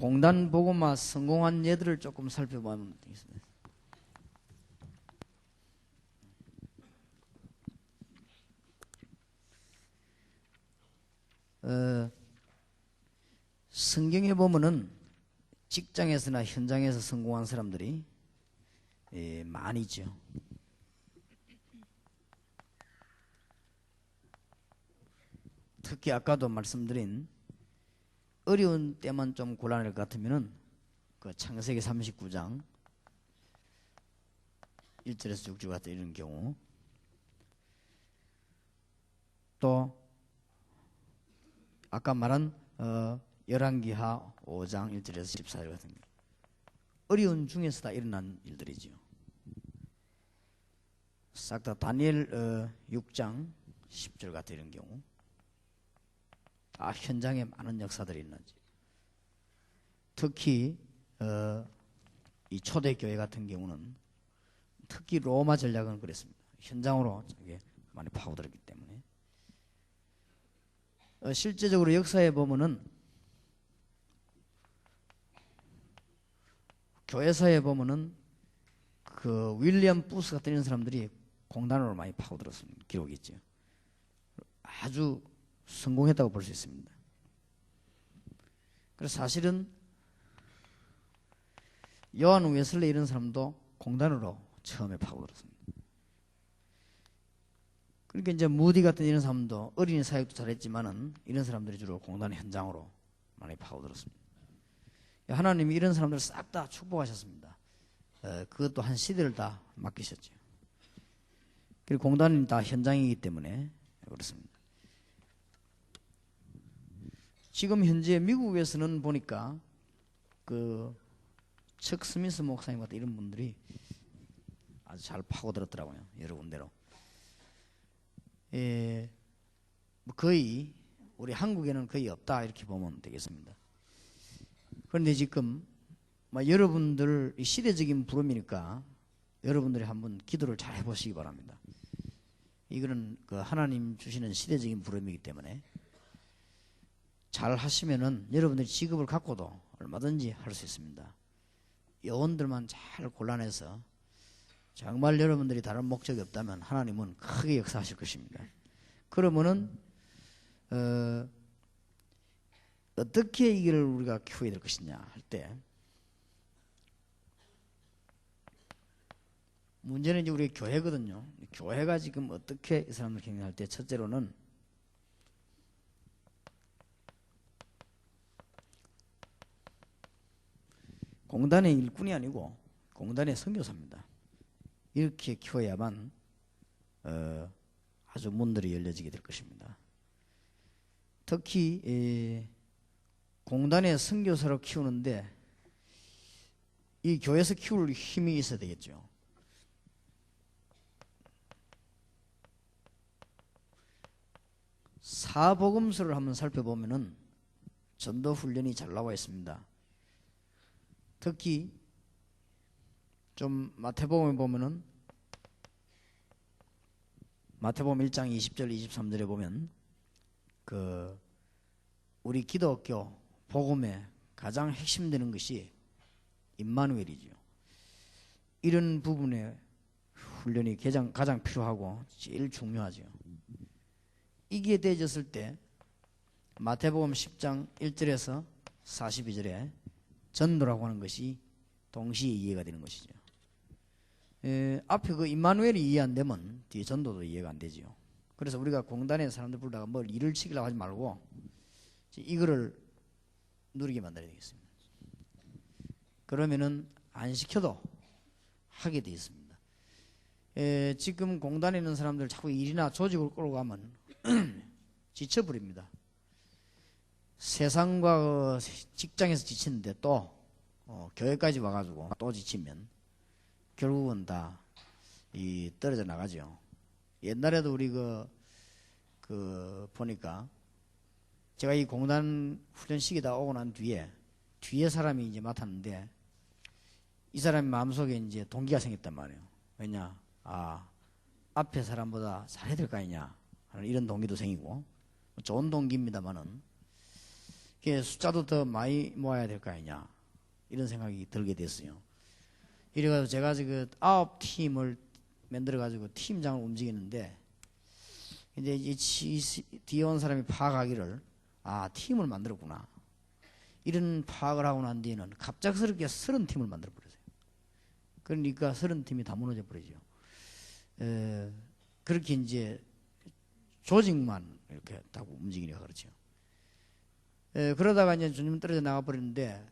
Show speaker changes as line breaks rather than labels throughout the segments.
공단 보고마 성공한 예들을 조금 살펴보면 되겠습니다. 성경에 보면은 직장에서나 현장에서 성공한 사람들이 많이 있죠. 특히 아까도 말씀드린 어려운 때만 좀 곤란할 것 같으면은 그 창세기 39장 1절에서 6절 같은 이런 경우, 또 아까 말한 열왕기하 5장 1절에서 14절 같은 경우, 어려운 중에서 다 일어난 일들이죠. 싹 다 다니엘 6장 10절 같은 이런 경우 다 현장에 많은 역사들이 있는지, 특히 이 초대교회 같은 경우는 특히 로마 전략은 그랬습니다. 현장으로 많이 파고들었기 때문에. 실제적으로 역사에 보면은, 교회사에 보면은 그 윌리엄 부스 같은 이런 사람들이 공단으로 많이 파고들었습니다. 기록이 있죠. 아주 성공했다고 볼 수 있습니다. 그래서 사실은 요한 웨슬리 이런 사람도 공단으로 처음에 파고들었습니다. 그러니까 이제 무디 같은 이런 사람도 어린이 사역도 잘했지만은 이런 사람들이 주로 공단 현장으로 많이 파고들었습니다. 하나님이 이런 사람들을 싹 다 축복하셨습니다. 그것도 한 시대를 다 맡기셨죠. 그리고 공단은 다 현장이기 때문에 그렇습니다. 지금 현재 미국에서는 보니까 그 척 스미스 목사님 같은 이런 분들이 아주 잘 파고들었더라고요. 여러 군데로. 거의 우리 한국에는 거의 없다 이렇게 보면 되겠습니다. 그런데 지금 여러분들 시대적인 부름이니까 여러분들이 한번 기도를 잘 해보시기 바랍니다. 이거는 그 하나님 주시는 시대적인 부름이기 때문에 잘 하시면은 여러분들이 직업을 갖고도 얼마든지 할 수 있습니다. 요원들만 잘 골라내서 정말 여러분들이 다른 목적이 없다면 하나님은 크게 역사하실 것입니다. 그러면은 어떻게 이걸 우리가 키워야 될 것이냐 할 때, 문제는 이제 우리 교회거든요. 교회가 지금 어떻게 이 사람들 경영할 때, 첫째로는 공단의 일꾼이 아니고 공단의 선교사입니다. 이렇게 키워야만 아주 문들이 열려지게 될 것입니다. 특히 공단의 선교사로 키우는데 이 교회에서 키울 힘이 있어야 되겠죠. 사복음서를 한번 살펴보면은 전도 훈련이 잘 나와 있습니다. 특히 좀 마태복음에 보면은 마태복음 1장 20절 23절에 보면 그 우리 기독교 복음의 가장 핵심되는 것이 임마누엘이죠. 이런 부분에 훈련이 가장 필요하고 제일 중요하죠. 이게 되어졌을 때 마태복음 10장 1절에서 42절에 전도라고 하는 것이 동시에 이해가 되는 것이죠. 앞에 그 임마누엘이 이해 안 되면 뒤에 전도도 이해가 안 되죠. 그래서 우리가 공단에 사람들 부르다가 뭘 일을 시키려고 하지 말고 이거를 누리게 만들어야 되겠습니다. 그러면은 안 시켜도 하게 되어 있습니다. 지금 공단에 있는 사람들 자꾸 일이나 조직을 끌고 가면 지쳐버립니다. 세상과 직장에서 지치는데 또 교회까지 와가지고 또 지치면 결국은 다 떨어져 나가죠. 옛날에도 우리 보니까 제가 이 공단 훈련 시키다 오고 난 뒤에 사람이 이제 맡았는데 이 사람이 마음속에 이제 동기가 생겼단 말이에요. 왜냐? 앞에 사람보다 잘해야 될 거 아니냐 하는 이런 동기도 생기고, 좋은 동기입니다만은 이게 숫자도 더 많이 모아야 될 거 아니냐 이런 생각이 들게 됐어요. 이래가지고 제가 지금 9팀을 만들어가지고 팀장을 움직이는데 이제 뒤에 온 사람이 파악하기를 팀을 만들었구나 이런 파악을 하고 난 뒤에는 갑작스럽게 30팀을 만들어 버렸어요. 그러니까 30팀이 다 무너져 버리죠. 그렇게 이제 조직만 이렇게 타고 움직이니까 그렇죠. 그러다가 이제 주님 떨어져 나가 버리는데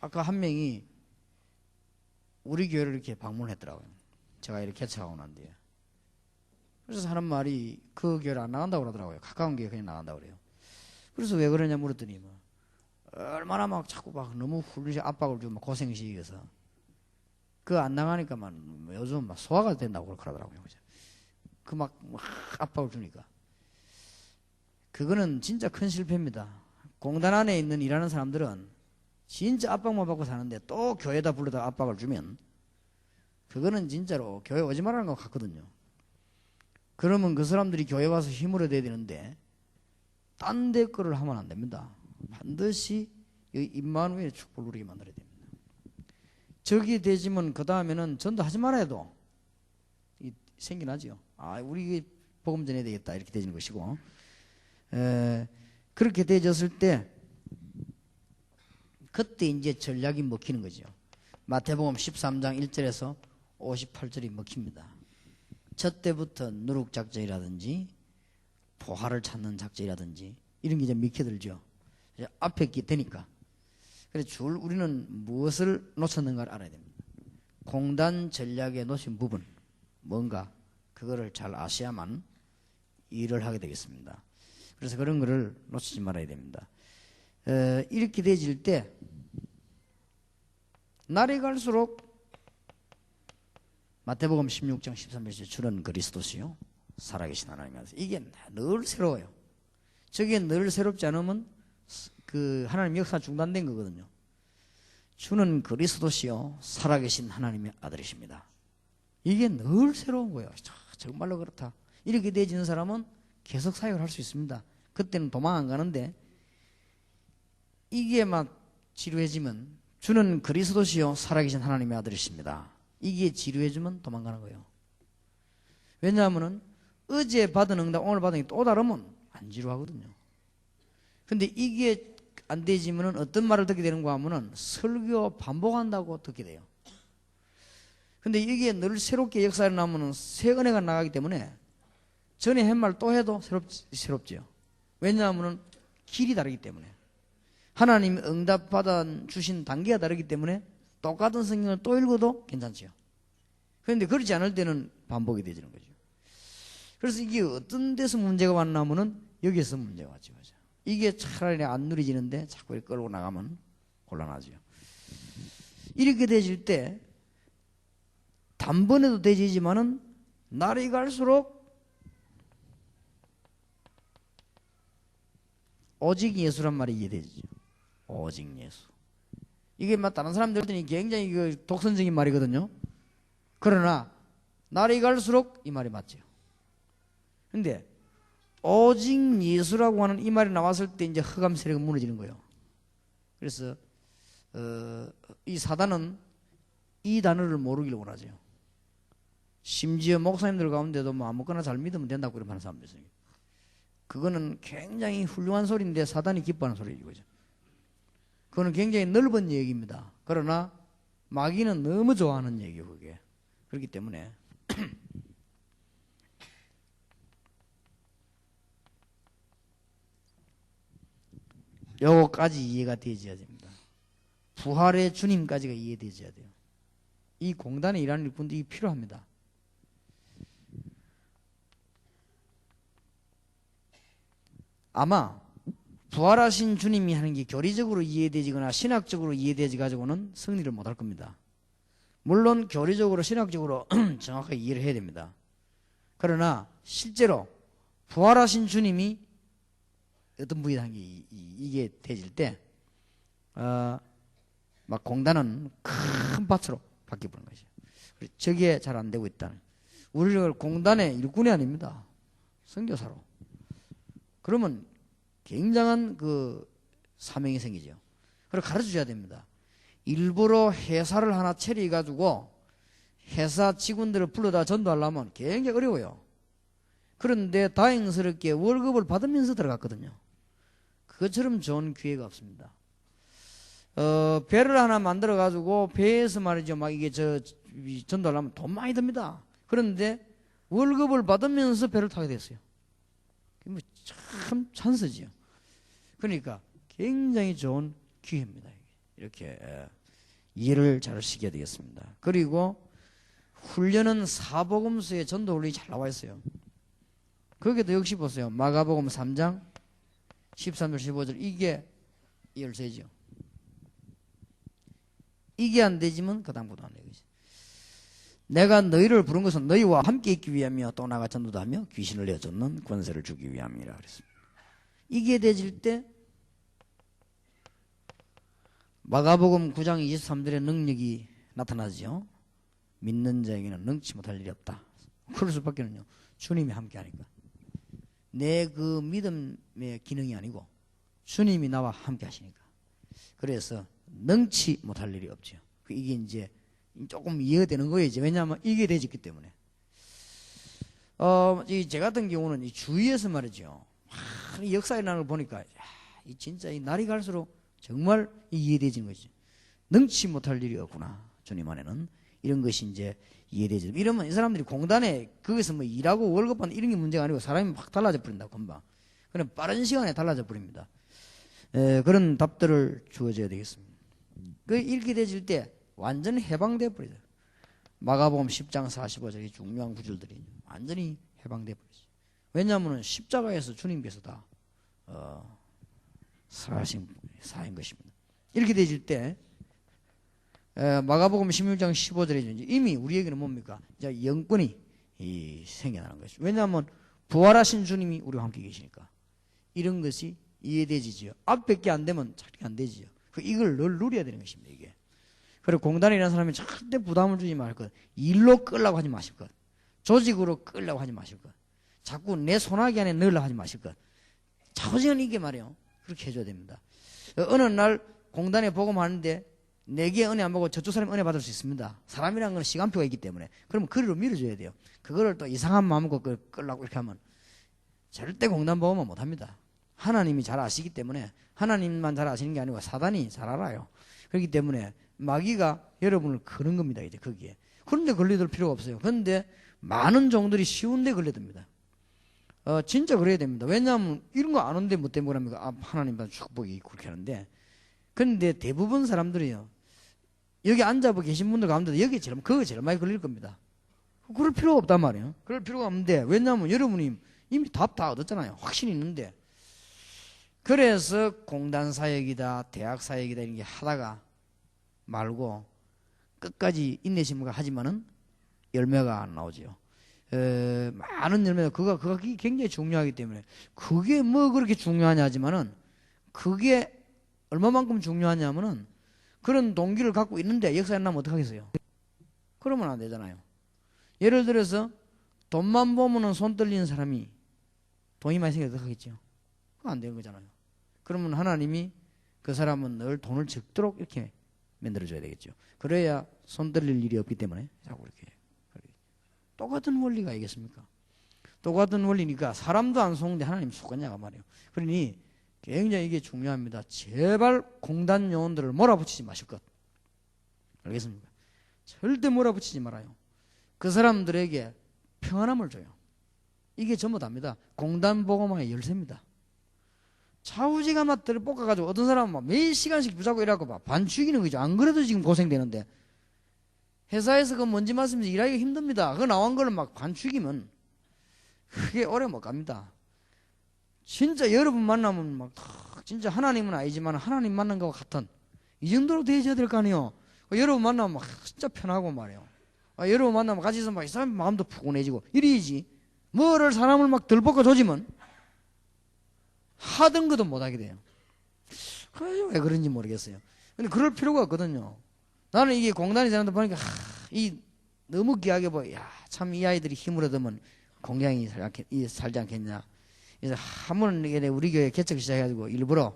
아까 한 명이 우리 교회를 이렇게 방문했더라고요. 제가 이렇게 개척하고 난 뒤에. 그래서 하는 말이 그 교회를 안 나간다고 그러더라고요. 가까운 교회 그냥 나간다고 그래요. 그래서 왜 그러냐 물었더니 뭐 얼마나 막 자꾸 막 너무 훌륭히 압박을 주고 막 고생시켜서 그 안 나가니까 막 요즘 막 소화가 된다고 그러더라고요. 그 막 압박을 주니까. 그거는 진짜 큰 실패입니다. 공단 안에 있는 일하는 사람들은 진짜 압박만 받고 사는데 또 교회에다 불러다 압박을 주면 그거는 진짜로 교회 오지 말라는 것 같거든요. 그러면 그 사람들이 교회 와서 힘을 얻어야 되는데 딴 데 거를 하면 안 됩니다. 반드시 임마누엘의 축복을 누리게 만들어야 됩니다. 저기 되지면 그 다음에는 전도하지 말아야 해도 생겨나죠. 우리 복음 전해야 되겠다 이렇게 되는 것이고 그렇게 되졌을 때 그때 이제 전략이 먹히는 거죠. 마태복음 13장 1절에서 58절이 먹힙니다. 첫 때부터 누룩작전이라든지 보화를 찾는 작전이라든지 이런 게 이제 미켜들죠. 이제 앞에 게 되니까. 그래서 우리는 무엇을 놓쳤는가를 알아야 됩니다. 공단 전략에 놓친 부분 뭔가 그거를 잘 아셔야만 일을 하게 되겠습니다. 그래서 그런 거를 놓치지 말아야 됩니다. 이렇게 되질 때 날이 갈수록 마태복음 16장 13절에 주는 그리스도시요 살아계신 하나님이라서 이게 늘 새로워요. 저게 늘 새롭지 않으면 그 하나님 역사 중단된 거거든요. 주는 그리스도시요 살아계신 하나님의 아들이십니다. 이게 늘 새로운 거예요. 정말로 그렇다. 이렇게 되어지는 사람은 계속 사역을 할 수 있습니다. 그때는 도망 안 가는데 이게 막 지루해지면 주는 그리스도시요 살아계신 하나님의 아들이십니다. 이게 지루해지면 도망가는 거예요. 왜냐하면 어제 받은 응답 오늘 받은 게 또 다르면 안 지루하거든요. 근데 이게 안 되지면 어떤 말을 듣게 되는가 하면은 설교 반복한다고 듣게 돼요. 근데 이게 늘 새롭게 역사에 나면은 새 은혜가 나가기 때문에 전에 한 말 또 해도 새롭지요. 왜냐하면 길이 다르기 때문에 하나님이 응답 받아 주신 단계가 다르기 때문에 똑같은 성경을 또 읽어도 괜찮지요. 그런데 그렇지 않을 때는 반복이 되지는 거죠. 그래서 이게 어떤 데서 문제가 왔냐면은 여기에서 문제가 왔죠. 이게 차라리 안 누리지는데 자꾸 이렇게 끌고 나가면 곤란하죠. 이렇게 되질 때 단번에도 되지만은 날이 갈수록 오직 예수란 말이 이해되죠. 오직 예수. 이게 막 다른 사람들한테는 굉장히 그 독선적인 말이거든요. 그러나 날이 갈수록 이 말이 맞죠. 근데 오직 예수라고 하는 이 말이 나왔을 때 이제 흑암 세력은 무너지는 거예요. 그래서 이 사단은 이 단어를 모르기를 원하죠. 심지어 목사님들 가운데도 뭐 아무거나 잘 믿으면 된다고 그런 하는 사람도 있어요. 그거는 굉장히 훌륭한 소리인데 사단이 기뻐하는 소리죠. 그거는 굉장히 넓은 얘기입니다. 그러나 마귀는 너무 좋아하는 얘기예요. 그게. 그렇기 때문에 요거까지 이해가 되어져야 됩니다. 부활의 주님까지가 이해되어져야 돼요. 이 공단에 일하는 일꾼들이 필요합니다. 아마 부활하신 주님이 하는 게 교리적으로 이해되지거나 신학적으로 이해되지 가지고는 승리를 못할 겁니다. 물론 교리적으로 신학적으로 정확하게 이해를 해야 됩니다. 그러나 실제로 부활하신 주님이 어떤 부분이 이게 되질 때 막 공단은 큰 밭으로 바뀌어버리는 것이죠. 저게 잘 안 되고 있다는. 우리를 공단의 일꾼이 아닙니다. 선교사로. 그러면 굉장한 그 사명이 생기죠. 그리고 가르쳐 줘야 됩니다. 일부러 회사를 하나 차려 가지고 회사 직원들을 불러다 전도하려면 굉장히 어려워요. 그런데 다행스럽게 월급을 받으면서 들어갔거든요. 그것처럼 좋은 기회가 없습니다. 배를 하나 만들어 가지고 배에서 말이죠, 막 이게 전도하려면 돈 많이 듭니다. 그런데 월급을 받으면서 배를 타게 됐어요. 참 찬스지요. 그러니까 굉장히 좋은 기회입니다. 이렇게 이해를 잘 시켜야 되겠습니다. 그리고 훈련은 사복음서에 전도 훈련이 잘 나와 있어요. 거기도 역시 보세요. 마가복음 3장 13절 15절 이게 열쇠죠. 이게 안 되지만 그 다음부터 안 되겠지. 내가 너희를 부른 것은 너희와 함께 있기 위함이며 또 나가 전도도 하며 귀신을 내쫓는 권세를 주기 위함이라 그랬습니다. 이게 되질 때 마가복음 9장 23절의 능력이 나타나죠. 믿는 자에게는 능치 못할 일이 없다. 그럴 수밖에는요. 주님이 함께 하니까. 내 그 믿음의 기능이 아니고 주님이 나와 함께 하시니까. 그래서 능치 못할 일이 없죠. 이게 이제 조금 이해가 되는 거예요. 왜냐하면 이게 되졌기 때문에. 제 같은 경우는 이 주위에서 말이죠. 이 역사에 일어나는 걸 보니까 이 진짜 이 날이 갈수록 정말 이해되지는 거죠. 능치 못할 일이 없구나. 주님 안에는. 이런 것이 이제 이해되죠. 이러면 이 사람들이 공단에 거기서 뭐 일하고 월급 받는 이런 게 문제가 아니고 사람이 확 달라져 버린다. 금방. 그냥 빠른 시간에 달라져 버립니다. 그런 답들을 주어져야 되겠습니다. 그 읽게 되질 때 완전히 해방돼 버리죠. 마가복음 10장 45절이 중요한 구절들이 완전히 해방돼 버리죠. 왜냐하면 십자가에서 주님께서 다 사하신 것입니다. 이렇게 되질 때 마가복음 16장 15절에 이미 우리에게는 뭡니까? 이제 영권이 생겨나는 것이죠. 왜냐하면 부활하신 주님이 우리와 함께 계시니까 이런 것이 이해되지죠. 앞밖에 안 되면 자리가 안 되지요. 이걸 늘 누려야 되는 것입니다. 이게. 그리고 공단이라는 사람이 절대 부담을 주지 말 것, 일로 끌려고 하지 마실 것, 조직으로 끌려고 하지 마실 것, 자꾸 내 손아귀 안에 넣으려고 하지 마실 것. 자우지간 이게 말이에요. 그렇게 해줘야 됩니다. 어느 날 공단에 복음하는데 내게 은혜 안 받고 저쪽 사람이 은혜 받을 수 있습니다. 사람이라는 건 시간표가 있기 때문에. 그러면 그리로 밀어줘야 돼요. 그거를 또 이상한 마음으로 끌려고 이렇게 하면 절대 공단 복음은 못합니다. 하나님이 잘 아시기 때문에 하나님만 잘 아시는 게 아니고 사단이 잘 알아요. 그렇기 때문에 마귀가 여러분을 거는 겁니다. 이제 거기에. 그런데 걸려들 필요가 없어요. 그런데 많은 종들이 쉬운데 걸려듭니다. 진짜 그래야 됩니다. 왜냐하면 이런 거 아는데 뭐 때문에 합니까? 하나님만 축복이 그렇게 하는데. 그런데 대부분 사람들이요. 여기 앉아 계신 분들 가운데 그거 제일 많이 걸릴 겁니다. 그럴 필요가 없단 말이에요. 그럴 필요가 없는데 왜냐하면 여러분이 이미 답 다 얻었잖아요. 확신이 있는데. 그래서 공단 사역이다, 대학 사역이다 이런 게 하다가 말고 끝까지 인내심을 하지만은 열매가 안 나오죠. 많은 열매가 그거 굉장히 중요하기 때문에 그게 뭐 그렇게 중요하냐 하지만은 그게 얼마만큼 중요하냐면은 그런 동기를 갖고 있는데 역사에 나면 어떡하겠어요? 그러면 안 되잖아요. 예를 들어서 돈만 보면은 손 떨리는 사람이 돈이 많이 생겨서 어떡하겠죠? 그거 안 되는 거잖아요. 그러면 하나님이 그 사람은 늘 돈을 적도록 이렇게 만들어줘야 되겠죠. 그래야 손 떨릴 일이 없기 때문에 자꾸 이렇게. 똑같은 원리가 아니겠습니까? 똑같은 원리니까 사람도 안 속는데 하나님 속겠냐가 말이에요. 그러니 굉장히 이게 중요합니다. 제발 공단 요원들을 몰아붙이지 마실 것. 알겠습니까? 절대 몰아붙이지 말아요. 그 사람들에게 평안함을 줘요. 이게 전부 다입니다. 공단 복음화의 열쇠입니다. 좌우지간 맛들을 볶아가지고 어떤 사람은 막 몇 시간씩 붙잡고 일하고 막 반 죽이는 거죠. 안 그래도 지금 고생되는데 회사에서 그 먼지 맡으면서 일하기가 힘듭니다. 그 나온 거를 막 반 죽이면 그게 오래 못 갑니다. 진짜 여러분 만나면 막 진짜 하나님은 아니지만 하나님 만난 것과 같은 이 정도로 되셔야 될 거 아니에요. 여러분 만나면 막 진짜 편하고 말이에요. 여러분 만나면 같이 있으면 막 이 사람 마음도 푸근해지고 이리지. 뭐를 사람을 막 덜 볶아 조지면 하던 것도 못하게 돼요. 왜 그런지 모르겠어요. 근데 그럴 필요가 없거든요. 나는 이게 공단이 되는데 보니까 너무 귀하게 보여. 참 이 아이들이 힘을 얻으면 공양이 살지 않겠냐. 그래서 한번 우리 교회 개척 시작해가지고 일부러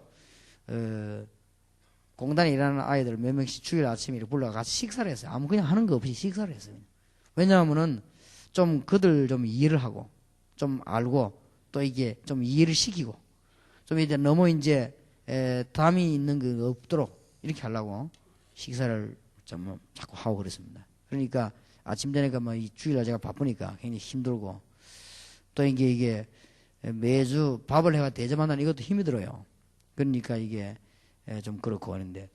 공단에 일하는 아이들 몇 명씩 주일 아침에 불러가 같이 식사를 했어요. 아무 그냥 하는 거 없이 식사를 했어요. 왜냐하면은 좀 그들 좀 이해를 하고 좀 알고 또 이게 좀 이해를 시키고 좀 이제 너무 이제 담이 있는 거 없도록 이렇게 하려고 식사를 좀 자꾸 하고 그랬습니다. 그러니까 아침 저녁에 뭐 이 주일날 제가 바쁘니까 굉장히 힘들고 또 이게 매주 밥을 해가 대접한다는 이것도 힘이 들어요. 그러니까 이게 좀 그렇고 하는데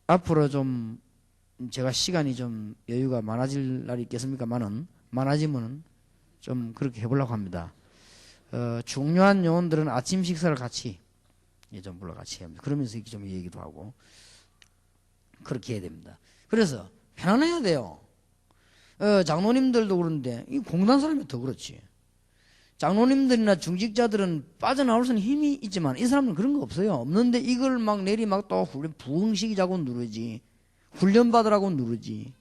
앞으로 좀 제가 시간이 좀 여유가 많아질 날이 있겠습니까만은 많아지면은 좀 그렇게 해보려고 합니다. 중요한 요원들은 아침 식사를 같이 좀 물론 같이 해야 합니다. 그러면서 이렇게 좀 얘기도 하고 그렇게 해야 됩니다. 그래서 편안해야 돼요. 장로님들도 그런데 이 공단 사람이 더 그렇지. 장로님들이나 중직자들은 빠져나올 수는 힘이 있지만 이 사람은 그런 거 없어요. 없는데 이걸 막 내리 막 또 부흥시키자고 누르지. 훈련 받으라고 누르지.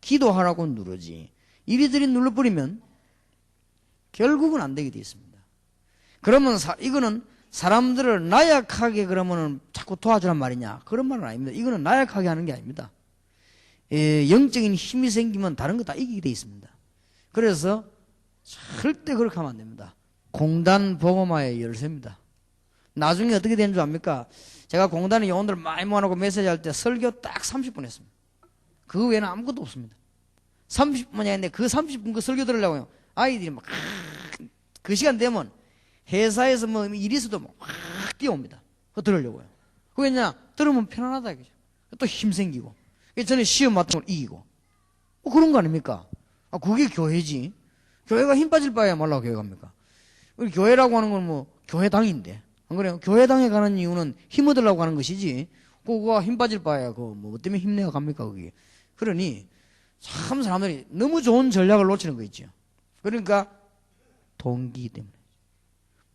기도하라고 누르지. 이리저리 눌러버리면 결국은 안 되게 돼 있습니다. 그러면 이거는 사람들을 나약하게 그러면은 자꾸 도와주란 말이냐? 그런 말은 아닙니다. 이거는 나약하게 하는 게 아닙니다. 영적인 힘이 생기면 다른 거 다 이기게 돼 있습니다. 그래서 절대 그렇게 하면 안 됩니다. 공단 복음화의 열쇠입니다. 나중에 어떻게 되는 줄 압니까? 제가 공단에 요원들 많이 모아놓고 메시지 할 때 설교 딱 30분 했습니다. 그 외에는 아무것도 없습니다. 30분이 했는데 그 30분 그 설교 들으려고요. 아이들이 막 그 시간 되면 회사에서 뭐 일이 있어도 막 뛰어옵니다. 그거 들으려고요. 그게 그냥 들으면 편안하다 이거죠. 또 힘 생기고. 저는 시험 같은 걸 이기고. 그런 거 아닙니까? 그게 교회지. 교회가 힘 빠질 바에야 말라고 교회 갑니까? 우리 교회라고 하는 건 뭐 교회당인데. 안 그래요? 교회당에 가는 이유는 힘 얻으려고 하는 것이지. 그거가 힘 빠질 바에야 뭐 때문에 힘내어 갑니까 그게. 그러니 참 사람들이 너무 좋은 전략을 놓치는 거 있죠. 그러니까 동기 때문에.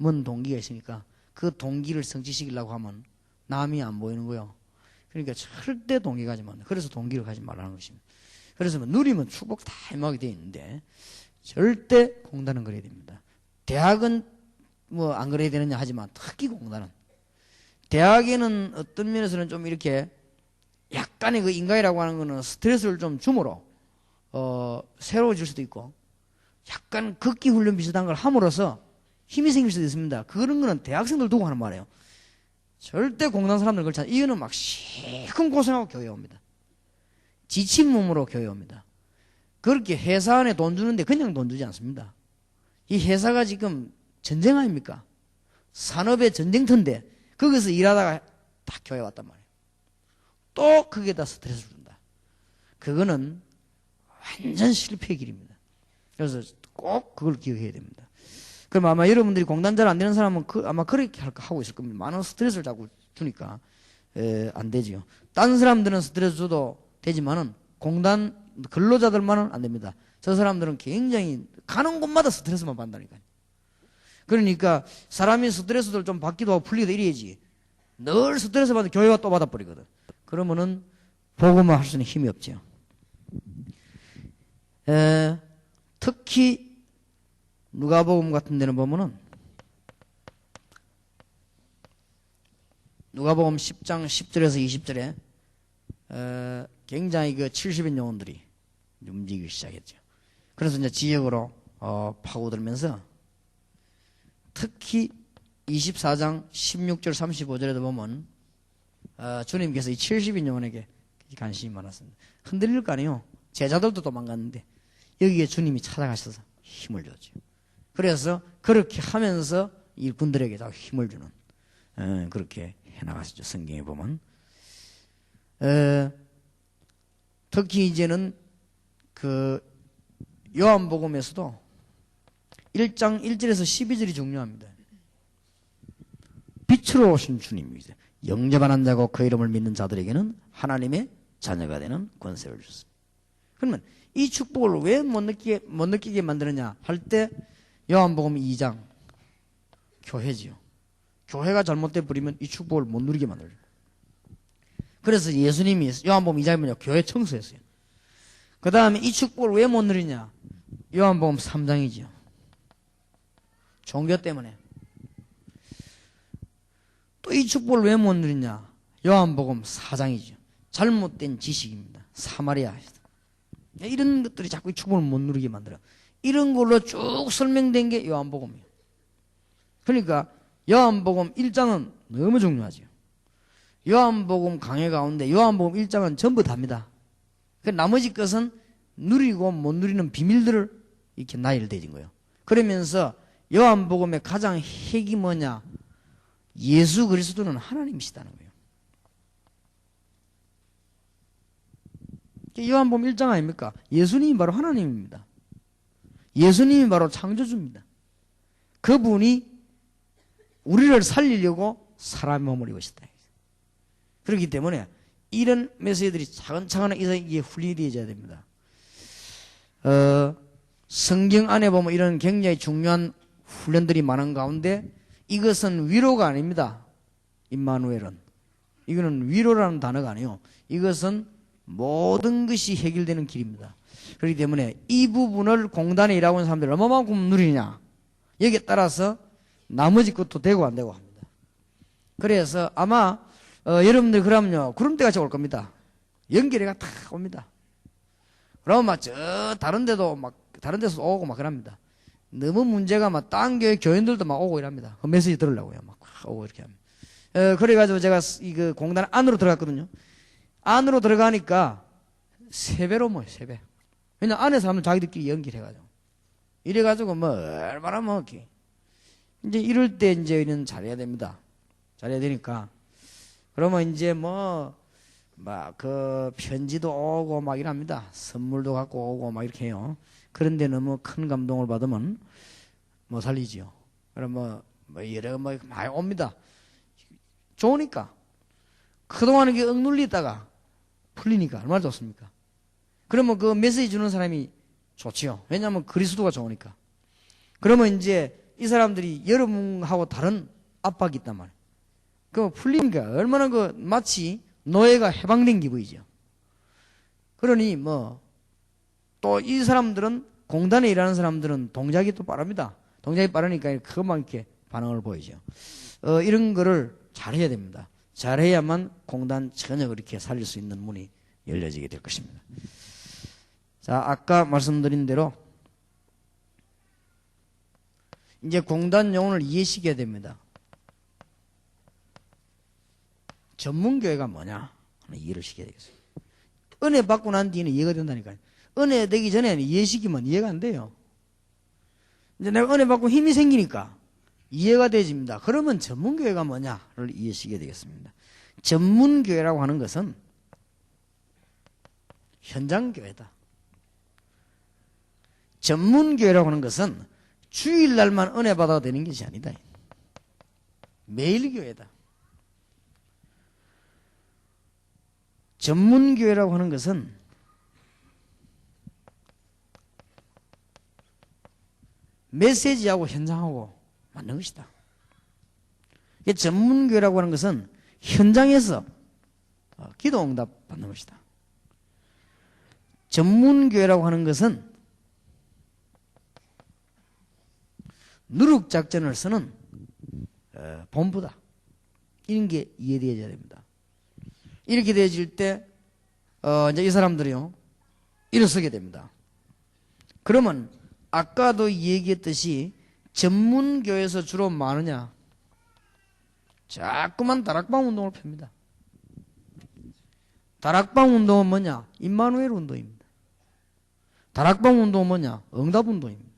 뭔 동기가 있으니까 그 동기를 성취시키려고 하면 남이 안 보이는 거요. 그러니까 절대 동기 가지 마. 그래서 동기를 가지 말라는 것입니다. 그래서 뭐 누리면 축복 다 임하게 되어 있는데 절대 공단은 그래야 됩니다. 대학은 뭐 안 그래야 되느냐 하지만 특히 공단은 대학에는 어떤 면에서는 좀 이렇게 약간의 그 인간이라고 하는 거는 스트레스를 좀 주므로 새로워질 수도 있고 약간 극기 훈련 비슷한 걸 함으로써 힘이 생길 수도 있습니다. 그런 거는 대학생들 두고 하는 말이에요. 절대 공단 사람들 그렇지 않아요. 이거는 막 시큰 고생하고 교회 옵니다. 지친 몸으로 교회 옵니다. 그렇게 회사 안에 돈 주는데 그냥 돈 주지 않습니다. 이 회사가 지금 전쟁 아닙니까? 산업의 전쟁터인데 거기서 일하다가 딱 교회 왔단 말이에요. 또 거기에다 스트레스를 준다. 그거는 완전 실패의 길입니다. 그래서 꼭 그걸 기억해야 됩니다. 그럼 아마 여러분들이 공단 잘 안 되는 사람은 아마 그렇게 하고 있을 겁니다. 많은 스트레스를 자꾸 주니까 안 되지요. 딴 사람들은 스트레스 줘도 되지만은 공단 근로자들만은 안 됩니다. 저 사람들은 굉장히 가는 곳마다 스트레스만 받는다니까요. 그러니까 사람이 스트레스를 좀 받기도 하고 풀리기도 이래야지. 늘 스트레스 받는 교회가 또 받아버리거든. 그러면은 복음화 할 수는 힘이 없죠. 특히 누가복음 같은 데는 보면은 누가복음 10장 10절에서 20절에 굉장히 그 70인 영혼들이 움직이기 시작했죠. 그래서 이제 지역으로 파고들면서 특히 24장 16절 35절에도 보면 주님께서 이 70인 영혼에게 관심이 많았습니다. 흔들릴 거 아니에요. 제자들도 도망갔는데 여기에 주님이 찾아가셔서 힘을 줬죠. 그래서 그렇게 하면서 일꾼들에게 다 힘을 주는 그렇게 해나가시죠. 성경에 보면 특히 이제는 그 요한복음에서도 1장 1절에서 12절이 중요합니다. 빛으로 오신 주님이죠. 영접하는 자고 그 이름을 믿는 자들에게는 하나님의 자녀가 되는 권세를 줬습니다. 그러면 이 축복을 왜 못 느끼게 만드느냐 할 때 요한복음 2장 교회지요. 교회가 잘못돼 버리면 이 축복을 못 누리게 만들어요. 그래서 예수님이 요한복음 2장에 보면 교회 청소했어요. 그 다음에 이 축복을 왜 못 누리냐 요한복음 3장이지요. 종교 때문에 또 이 축복을 왜 못 누리냐? 요한복음 4장이죠. 잘못된 지식입니다. 사마리아. 이런 것들이 자꾸 이 축복을 못 누리게 만들어. 이런 걸로 쭉 설명된 게 요한복음이에요. 그러니까 요한복음 1장은 너무 중요하죠. 요한복음 강해 가운데 요한복음 1장은 전부 답니다. 그 나머지 것은 누리고 못 누리는 비밀들을 이렇게 나열되진 거예요. 그러면서 요한복음의 가장 핵이 뭐냐? 예수 그리스도는 하나님이시다는 거예요. 요한복음 1장 아닙니까? 예수님이 바로 하나님입니다. 예수님이 바로 창조주입니다. 그분이 우리를 살리려고 사람의 몸을 입으셨다. 그렇기 때문에 이런 메시지들이 차근차근 이게 훈련되어야 됩니다. 성경 안에 보면 이런 굉장히 중요한 훈련들이 많은 가운데 이것은 위로가 아닙니다. 임마누엘은. 이거는 위로라는 단어가 아니에요. 이것은 모든 것이 해결되는 길입니다. 그렇기 때문에 이 부분을 공단에 일하고 있는 사람들이 얼마만큼 누리냐, 여기에 따라서 나머지 것도 되고 안 되고 합니다. 그래서 아마 여러분들 그러면요 구름 때같이 올 겁니다. 연결해가 탁 옵니다. 그러면 막 저 다른 데도 막 다른 데서 오고 막 그럽니다. 너무 문제가 막 딴 교회 교인들도 막 오고 이랍니다. 그 메시지 들으려고요. 막 오고 이렇게 합니다. 그래가지고 제가 그 공단 안으로 들어갔거든요. 안으로 들어가니까 3배로 모여, 3배. 왜냐면 안에 사람들 자기들끼리 연결해가지고. 이래가지고 뭐 얼마나 뭐 이렇게. 이제 이럴 때 이제 이런 잘해야 됩니다. 잘해야 되니까. 그러면 이제 뭐 막 그 편지도 오고 막 이랍니다. 선물도 갖고 오고 막 이렇게 해요. 그런데 너무 큰 감동을 받으면 뭐 살리지요. 그럼 뭐 여러 뭐 많이 옵니다. 좋으니까. 그동안은 이게 억눌리 있다가 풀리니까 얼마나 좋습니까? 그러면 그 메시지 주는 사람이 좋지요. 왜냐하면 그리스도가 좋으니까. 그러면 이제 이 사람들이 여러분하고 다른 압박이 있단 말이에요. 그 풀리니까 얼마나 그 마치 노예가 해방된 기분이죠. 그러니 뭐 또 이 사람들은 공단에 일하는 사람들은 동작이 또 빠릅니다. 동작이 빠르니까 그것만 이렇게 반응을 보이죠. 이런 거를 잘해야 됩니다. 잘해야만 공단 전혀 그렇게 살릴 수 있는 문이 열려지게 될 것입니다. 자, 아까 말씀드린 대로 이제 공단 용어를 이해시켜야 됩니다. 전문교회가 뭐냐? 이해를 시켜야 되겠어요. 은혜 받고 난 뒤에는 이해가 된다니까요. 은혜 되기 전에는 이해시키면 이해가 안 돼요. 이제 내가 은혜 받고 힘이 생기니까 이해가 되집니다. 그러면 전문교회가 뭐냐를 이해시켜야 되겠습니다. 전문교회라고 하는 것은 현장교회다. 전문교회라고 하는 것은 주일날만 은혜 받아도 되는 것이 아니다. 매일교회다. 전문교회라고 하는 것은 메시지하고 현장하고 맞는 것이다. 전문교회라고 하는 것은 현장에서 기도 응답 받는 것이다. 전문교회라고 하는 것은 누룩작전을 쓰는 본부다. 이런 게 이해되어야 됩니다. 이렇게 되어질 때 이제 이 사람들이요 일어서게 됩니다. 그러면 아까도 얘기했듯이 전문교회에서 주로 뭐 하느냐? 자꾸만 다락방 운동을 펴니다. 다락방 운동은 뭐냐? 임마누엘 운동입니다. 다락방 운동은 뭐냐? 응답 운동입니다.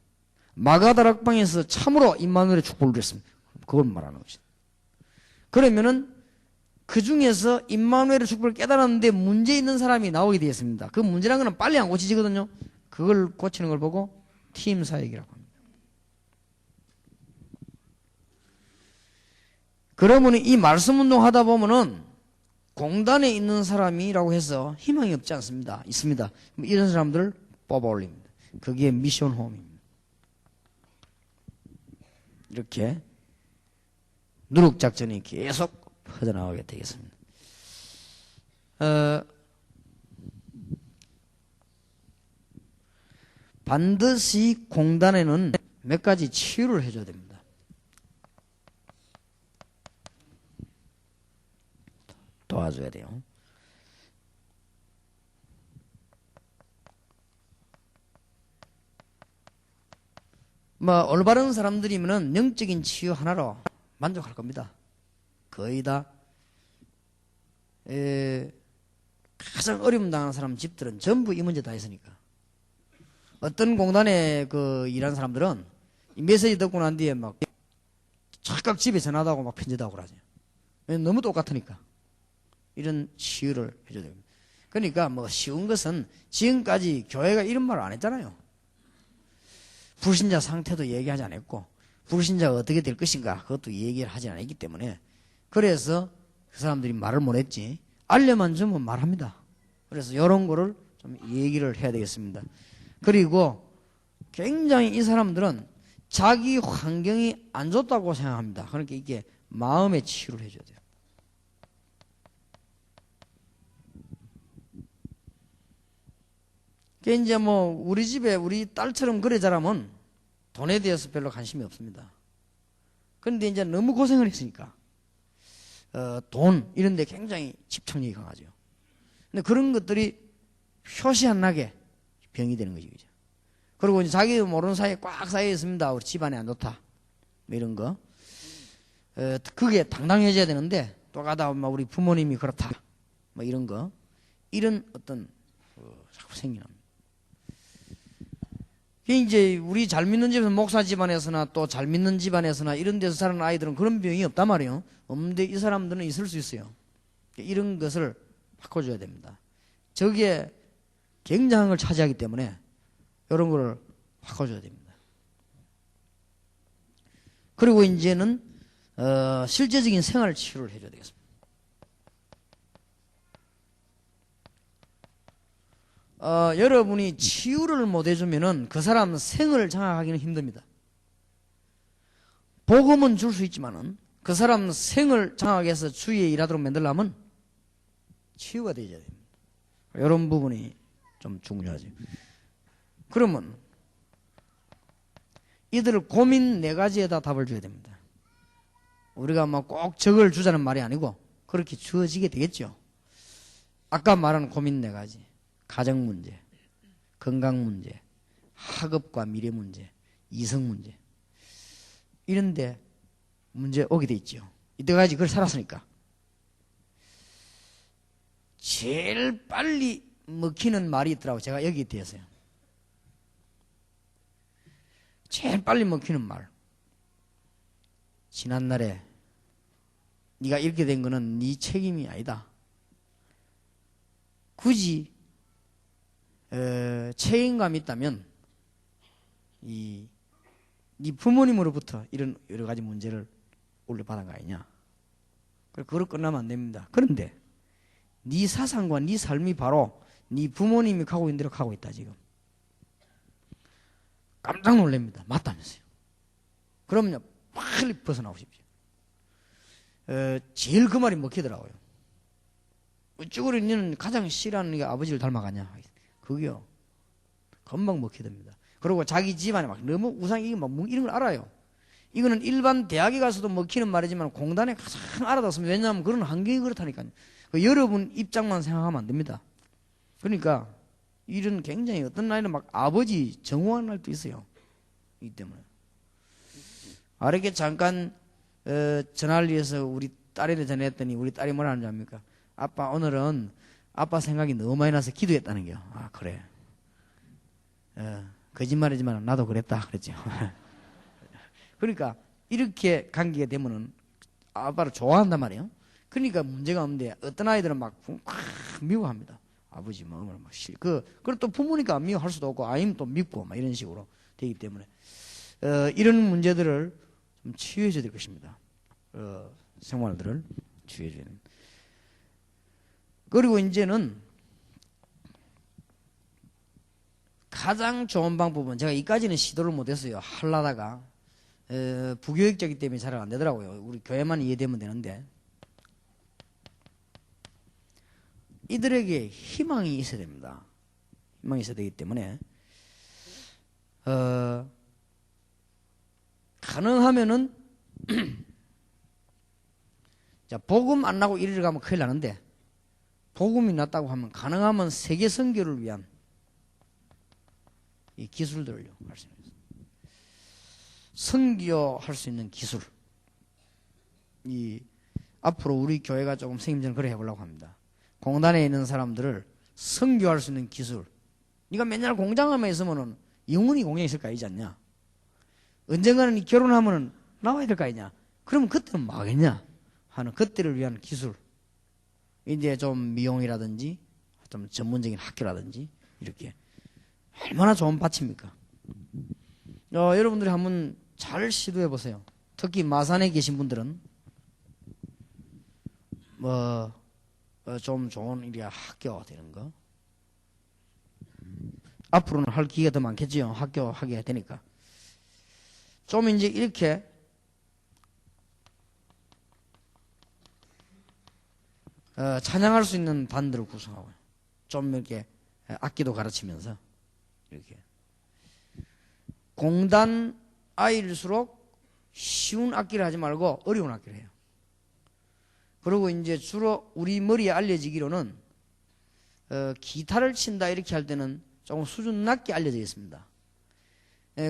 마가 다락방에서 참으로 임마누엘의 축복을 드렸습니다. 그걸 말하는 것이다. 그러면은 그 중에서 임마누엘의 축복을 깨달았는데 문제 있는 사람이 나오게 되었습니다. 그 문제라는 것은 빨리 안 고치지거든요. 그걸 고치는 걸 보고 팀 사역이라고 합니다. 그러면 이 말씀 운동 하다 보면은 공단에 있는 사람이라고 해서 희망이 없지 않습니다. 있습니다. 이런 사람들을 뽑아 올립니다. 그게 미션 홈입니다. 이렇게 누룩작전이 계속 퍼져나가게 되겠습니다. 반드시 공단에는 몇 가지 치유를 해줘야 됩니다. 도와줘야 돼요. 뭐 올바른 사람들이면은 영적인 치유 하나로 만족할 겁니다. 거의 다 가장 어려움 당하는 사람 집들은 전부 이 문제 다 있으니까. 어떤 공단에 일하는 사람들은 이 메시지 듣고 난 뒤에 막 착각 집에 전화도 하고 막 편지도 하고 그러죠. 너무 똑같으니까. 이런 치유를 해줘야 됩니다. 그러니까 뭐 쉬운 것은 지금까지 교회가 이런 말을 안 했잖아요. 불신자 상태도 얘기하지 않았고 불신자가 어떻게 될 것인가 그것도 얘기를 하지 않았기 때문에 그래서 그 사람들이 말을 못했지 알려만 주면 말합니다. 그래서 이런 거를 좀 얘기를 해야 되겠습니다. 그리고 굉장히 이 사람들은 자기 환경이 안 좋다고 생각합니다. 그러니까 이게 마음의 치유를 해줘야 돼요. 그게 이제 뭐 우리 집에 우리 딸처럼 그래 자라면 돈에 대해서 별로 관심이 없습니다. 그런데 이제 너무 고생을 했으니까 돈 이런 데 굉장히 집착력이 강하죠. 근데 그런 것들이 표시 안 나게 병이 되는 거죠. 그죠? 그리고 이제 자기도 모르는 사이에 꽉 쌓여 있습니다. 우리 집안에 안 좋다. 뭐 이런 거. 그게 당당해져야 되는데 또 가다 보면 우리 부모님이 그렇다. 뭐 이런 거. 이런 어떤 자꾸 생겨납니다. 이제 우리 잘 믿는 집에서 목사 집안에서나 또 잘 믿는 집안에서나 이런 데서 사는 아이들은 그런 병이 없단 말이에요. 없는데 이 사람들은 있을 수 있어요. 이런 것을 바꿔줘야 됩니다. 저게 굉장한 걸 차지하기 때문에 이런 거를 바꿔줘야 됩니다. 그리고 이제는 실제적인 생활 치료를 해줘야 되겠습니다. 여러분이 치유를 못 해주면은 그 사람 생을 장악하기는 힘듭니다. 복음은 줄 수 있지만은 그 사람 생을 장악해서 주위에 일하도록 만들려면 치유가 되어야 됩니다. 이런 부분이 좀 중요하죠. 그러면 이들 고민 4가지에다 답을 줘야 됩니다. 우리가 뭐 꼭 적을 주자는 말이 아니고 그렇게 주어지게 되겠죠. 아까 말한 고민 4가지. 가정 문제, 건강 문제, 학업과 미래 문제, 이성 문제. 이런데 문제 오게 돼 있죠. 이때까지 그걸 살았으니까. 제일 빨리 먹히는 말이 있더라고. 제가 여기에 대해서요. 제일 빨리 먹히는 말. 지난날에 네가 이렇게 된 거는 네 책임이 아니다. 굳이 책임감이 있다면 네 부모님으로부터 이런 여러 가지 문제를 올려받은 거 아니냐. 그걸 끝나면 안 됩니다. 그런데 네 사상과 네 삶이 바로 네 부모님이 가고 있는 대로 가고 있다 지금. 깜짝 놀랍니다. 맞다면서요. 그럼요 빨리 벗어나오십시오. 제일 그 말이 먹히더라고요. 어쩌고 너는 가장 싫어하는 게 아버지를 닮아가냐. 그게요 금방 먹히됩니다. 그리고 자기 집안에 막 너무 우상 이런 걸 알아요. 이거는 일반 대학에 가서도 먹히는 말이지만 공단에 가장 알아듣습니다. 왜냐하면 그런 환경이 그렇다니까요. 여러분 입장만 생각하면 안 됩니다. 그러니까 이런 굉장히 어떤 날에는 막 아버지 정오한 날도 있어요. 이 때문에 이렇게 잠깐 전화를 위해서 우리 딸에게 전화했더니 우리 딸이 뭐라 하는지 압니까? 아빠 오늘은 아빠 생각이 너무 많이 나서 기도했다는 게요. 아 그래. 거짓말이지만 나도 그랬다 그랬죠. 그러니까 이렇게 관계가 되면은 아빠를 좋아한단 말이에요. 그러니까 문제가 없는데 어떤 아이들은 막 미워합니다. 아버지 뭐 막 그리고 또 부모니까 안 미워할 수도 없고 아이는 또 밉고 막 이런 식으로 되기 때문에 이런 문제들을 좀 치유해줘야 될 것입니다. 생활들을 치유해줘야 됩니다. 그리고 이제는 가장 좋은 방법은 제가 이까지는 시도를 못했어요. 하려다가 부교육적이기 때문에 잘 안 되더라고요. 우리 교회만 이해되면 되는데 이들에게 희망이 있어야 됩니다. 희망이 있어야 되기 때문에 가능하면은 자 복음 안 나고 이리를 가면 큰일 나는데 복음이 났다고 하면 가능하면 세계 선교를 위한 이 기술들을요 할 수 있는 선교할 수 있는 기술. 이 앞으로 우리 교회가 조금 선생님처럼 그래 해보려고 합니다. 공단에 있는 사람들을 선교할 수 있는 기술. 네가 맨날 공장에만 있으면은 영원히 공장에 있을 거 아니지 않냐? 언젠가는 결혼하면은 나와야 될 거 아니냐? 그러면 그때는 뭐 하겠냐? 하는 그때를 위한 기술. 이제 좀 미용이라든지 좀 전문적인 학교라든지 이렇게 얼마나 좋은 밭입니까? 여러분들이 한번 잘 시도해 보세요. 특히 마산에 계신 분들은 좀 좋은 일이야 학교 되는 거. 앞으로는 할 기회가 더 많겠지요. 학교 하게 되니까. 좀 이제 이렇게 찬양할 수 있는 반들을 구성하고요. 좀 이렇게 악기도 가르치면서 이렇게 공단 아이일수록 쉬운 악기를 하지 말고 어려운 악기를 해요. 그리고 이제 주로 우리 머리에 알려지기로는 기타를 친다 이렇게 할 때는 조금 수준 낮게 알려져 있습니다.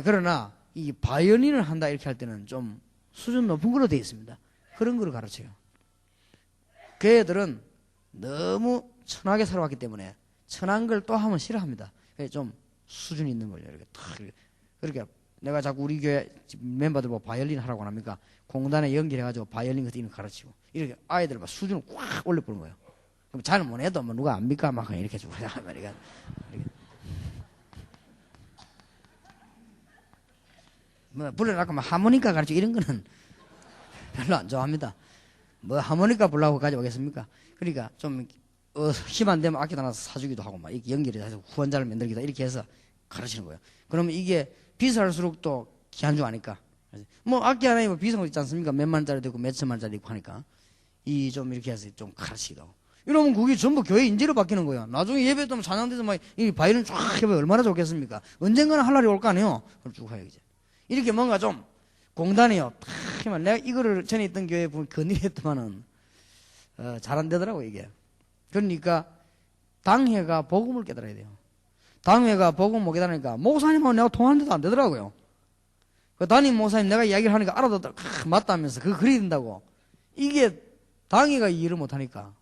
그러나 이 바이올린을 한다 이렇게 할 때는 좀 수준 높은 걸로 되어 있습니다. 그런 거를 가르쳐요. 그 애들은 너무 천하게 살아왔기 때문에 천한 걸 또 하면 싫어합니다. 좀 수준 있는 걸 이렇게 탁 그렇게 내가 자꾸 우리 교회 멤버들 보고 바이올린 하라고 합니까? 공단에 연결해가지고 바이올린 같은 거 가르치고 이렇게 아이들 막 수준을 꽉 올려보는 거예요. 그럼 잘 못해도 뭐 누가 압니까? 막 이렇게 주고 말이야. 뭐 불러놓고 막 하모니카 가르치고 이런 거는 별로 안 좋아합니다. 뭐 하모니카 불라고 가져오겠습니까? 그러니까 좀 힘 안 되면 악기 하나 사주기도 하고 막 이렇게 연결해서 후원자를 만들기도 이렇게 해서 가르치는 거예요. 그러면 이게 비쌀수록 또 귀한 줄 아니까 뭐 악기 하나에 뭐 비싼 거 있지 않습니까? 몇만 원짜리도 있고 몇천만 원짜리 있고 하니까 이 좀 이렇게 해서 좀 가르치기도 하고 이러면 그게 전부 교회 인재로 바뀌는 거예요. 나중에 예배 때 찬양돼서 막 이 바이올린 쫙 해보면 얼마나 좋겠습니까? 언젠가는 할 날이 올 거 아니에요. 그걸 쭉 해야지. 이렇게 뭔가 좀 공단이요. 탁 하면 내가 이거를 전에 있던 교회에 보면 건의했더만은 잘 안 되더라고 이게. 그러니까 당회가 복음을 깨달아야 돼요. 당회가 복음 못 깨달으니까 목사님하고 내가 통하는데도 안 되더라고요. 그 담임 목사님 내가 이야기를 하니까 알아듣다 맞다면서 그거 그래야 된다고. 이게 당회가 이해를 못하니까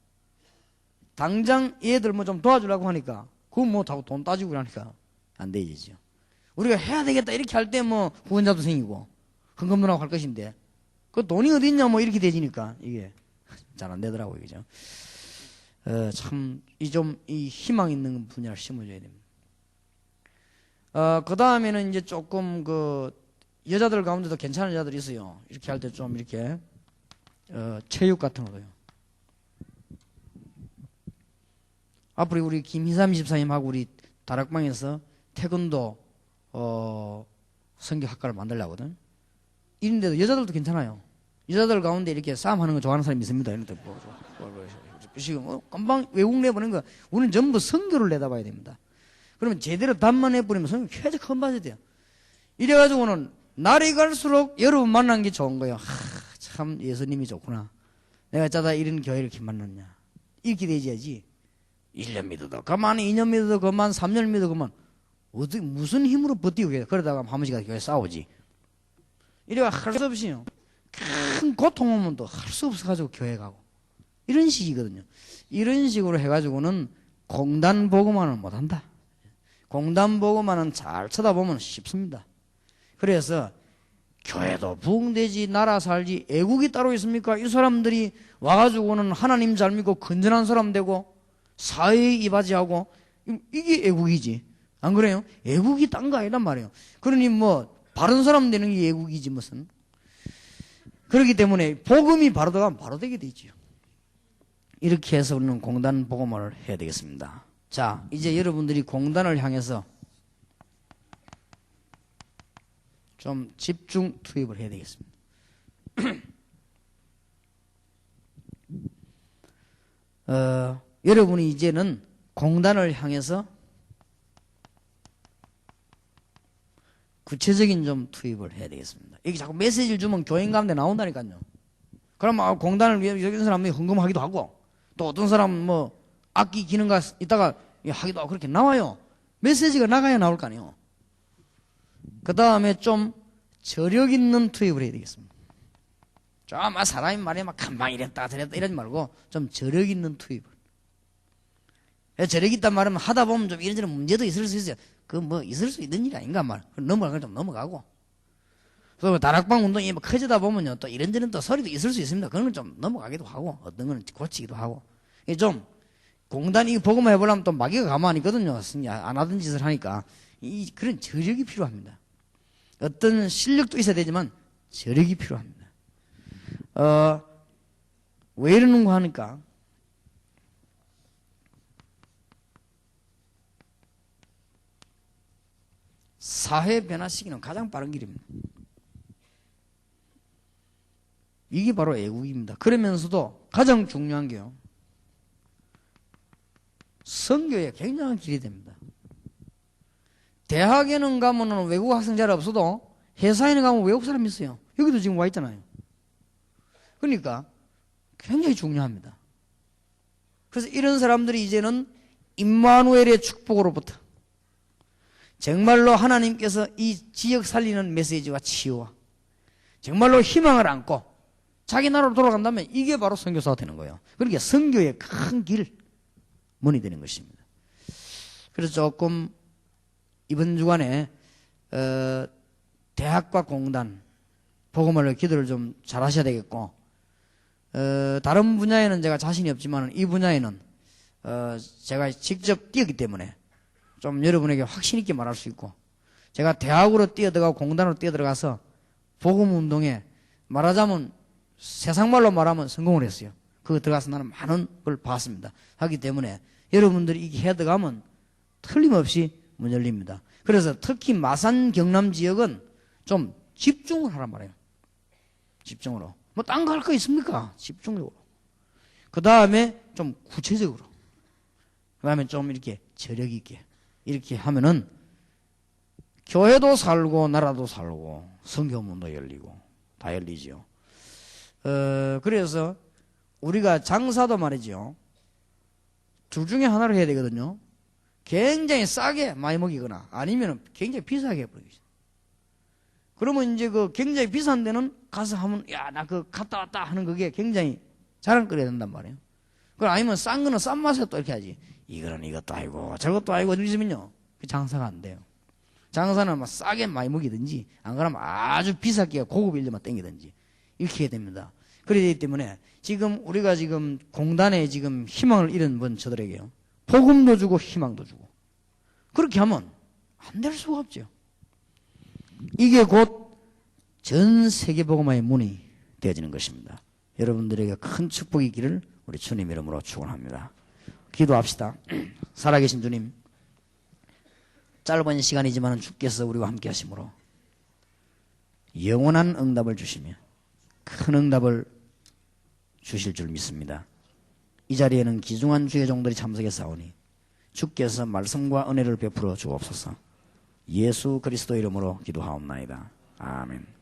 당장 얘들 뭐 좀 도와주려고 하니까 그거 못하고 돈 따지고 그러니까 안 되지죠. 우리가 해야 되겠다 이렇게 할 때 뭐 후원자도 생기고 헌금도 나고 할 것인데 그 돈이 어디 있냐 뭐 이렇게 되지니까 이게 잘 안 되더라고요. 그죠? 참 이 희망 있는 분야를 심어줘야 됩니다. 그 다음에는 이제 조금 여자들 가운데도 괜찮은 여자들이 있어요. 이렇게 할 때 좀 이렇게 체육 같은 거요. 앞으로 우리 김희삼 집사님하고 우리 다락방에서 태권도 선교학과를 만들려고 하거든. 이런데도 여자들도 괜찮아요. 여자들 가운데 이렇게 싸움하는 거 좋아하는 사람이 있습니다. 이런데 지금 금방 외국 내보낸 거 우리는 전부 선교를 내다봐야 됩니다. 그러면 제대로 답만 해버리면 선교 계속 헌바져야 돼요. 이래가지고는 날이 갈수록 여러분 만난 게 좋은 거예요. 참 예수님이 좋구나. 내가 짜다 이런 교회를 이렇게 만났냐. 이렇게 되지야지. 1년 믿어도 그만, 2년 믿어도 그만, 3년 믿어도 그만. 어떻게 무슨 힘으로 버티고 계세요? 그러다가 한 번씩 교회 싸우지. 이래가 할 수 없이요. 큰 고통 오면 또 할 수 없어가지고 교회 가고. 이런 식이거든요. 이런 식으로 해가지고는 공단 보고만은 못한다. 공단 보고만은 잘 쳐다보면 쉽습니다. 그래서 교회도 부흥되지 나라 살지 애국이 따로 있습니까? 이 사람들이 와가지고는 하나님 잘 믿고 건전한 사람 되고 사회에 이바지하고 이게 애국이지. 안 그래요? 애국이 딴 거 아니란 말이에요. 그러니 뭐 바른 사람 되는 게 애국이지 무슨. 그렇기 때문에 복음이 바로 들어가면 바로 되게 되지요. 이렇게 해서 우리는 공단 복음을 해야 되겠습니다. 자, 이제 여러분들이 공단을 향해서 좀 집중 투입을 해야 되겠습니다. 여러분이 이제는 공단을 향해서 구체적인 좀 투입을 해야 되겠습니다. 이게 자꾸 메시지를 주면 교인 가운데 나온다니까요. 그럼 공단을 위해 이런 사람이 헌금하기도 하고 또 어떤 사람은 뭐 악기 기능가 있다가 하기도 하고 그렇게 나와요. 메시지가 나가야 나올 거 아니에요. 그 다음에 좀 저력 있는 투입을 해야 되겠습니다. 좀 사람이 말이야 막 가만히 이랬다 저랬다 이러지 말고 좀 저력 있는 투입을. 저력 있단 말이면 하다 보면 좀 이런저런 문제도 있을 수 있어요. 그 뭐 있을 수 있는 일이 아닌가 말. 넘어가면 좀 넘어가고. 또 다락방 운동이 뭐 커지다 보면요 또 이런저런 또 소리도 있을 수 있습니다. 그런 건 좀 넘어가기도 하고 어떤 거는 고치기도 하고. 이게 좀 공단이 보고만 해보려면 또 마귀가 가만히 있거든요. 안 하던 짓을 하니까 그런 저력이 필요합니다. 어떤 실력도 있어야 되지만 저력이 필요합니다. 왜 이러는가 하니까 사회 변화시키는 가장 빠른 길입니다. 이게 바로 애국입니다. 그러면서도 가장 중요한 게요. 선교에 굉장한 길이 됩니다. 대학에는 가면 외국 학생자리 없어도 회사에는 가면 외국 사람이 있어요. 여기도 지금 와 있잖아요. 그러니까 굉장히 중요합니다. 그래서 이런 사람들이 이제는 임마누엘의 축복으로부터 정말로 하나님께서 이 지역 살리는 메시지와 치유와 정말로 희망을 안고 자기 나라로 돌아간다면 이게 바로 선교사가 되는 거예요. 그러니까 선교의 큰 길문이 되는 것입니다. 그래서 조금 이번 주간에 대학과 공단 복음을 기도를 좀 잘 하셔야 되겠고 다른 분야에는 제가 자신이 없지만 이 분야에는 제가 직접 뛰었기 때문에 좀 여러분에게 확신 있게 말할 수 있고 제가 대학으로 뛰어들어가고 공단으로 뛰어들어가서 복음운동에 말하자면 세상말로 말하면 성공을 했어요. 그거 들어가서 나는 많은 걸 봤습니다. 하기 때문에 여러분들이 이게 해 들어가면 틀림없이 문 열립니다. 그래서 특히 마산 경남 지역은 좀 집중을 하란 말이에요. 집중으로. 뭐 딴 거 할 거 있습니까? 집중적으로. 그 다음에 좀 구체적으로. 그 다음에 좀 이렇게 저력 있게. 이렇게 하면은 교회도 살고 나라도 살고 선교문도 열리고 다 열리죠. 그래서 우리가 장사도 말이죠. 둘 중에 하나를 해야 되거든요. 굉장히 싸게 많이 먹이거나 아니면 굉장히 비싸게 해버리겠죠. 그러면 이제 그 굉장히 비싼 데는 가서 하면 야, 나 그 갔다 왔다 하는 그게 굉장히 자랑거리가 된단 말이에요. 그럼 아니면 싼 거는 싼 맛에 또 이렇게 하지. 이거는 이것도 아니고 저것도 아니고 이러면요. 장사가 안 돼요. 장사는 막 싸게 많이 먹이든지 안 그러면 아주 비싸게 고급 인력만 땡기든지 이렇게 해야 됩니다. 그렇기 때문에 지금 우리가 지금 공단에 지금 희망을 잃은 분 저들에게요. 복음도 주고 희망도 주고 그렇게 하면 안 될 수가 없죠. 이게 곧 전 세계 복음화의 문이 되어지는 것입니다. 여러분들에게 큰 축복이 있기를 우리 주님 이름으로 축원합니다. 기도합시다. 살아계신 주님, 짧은 시간이지만 주께서 우리와 함께 하심으로 영원한 응답을 주시며 큰 응답을 주실 줄 믿습니다. 이 자리에는 귀중한 주의 종들이 참석해 싸우니 주께서 말씀과 은혜를 베풀어 주옵소서. 예수 그리스도 이름으로 기도하옵나이다. 아멘.